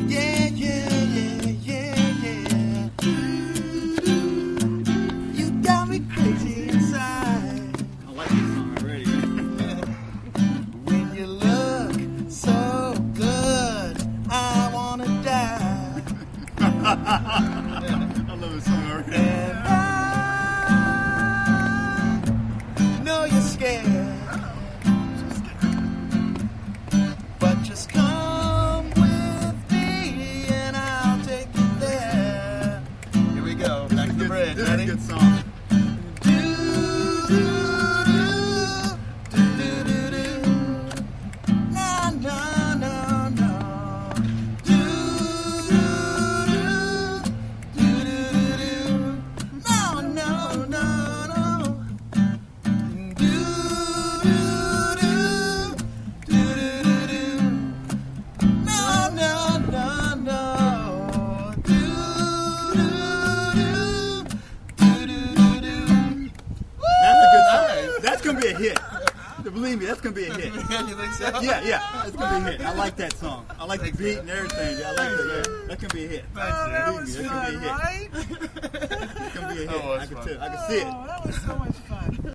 Yeah, yeah, yeah, yeah, yeah. You got me crazy inside. I like this song already. When you look so good, I wanna die. I love this song already. And I know you're scared, but just come with me and I'll take you there. Here we go, back to the bridge. This is a Ready? good song. That's gonna be a hit. Believe me, that's gonna be a hit. You think so? Yeah, it's gonna be a hit. I like that song. I like the beat and everything. I like it. Yeah. That can be a hit. That Believe was me, that can be a fun, hit. right? It's gonna be a hit. That was I can fun. tell. I can see it. Oh, that was so much fun.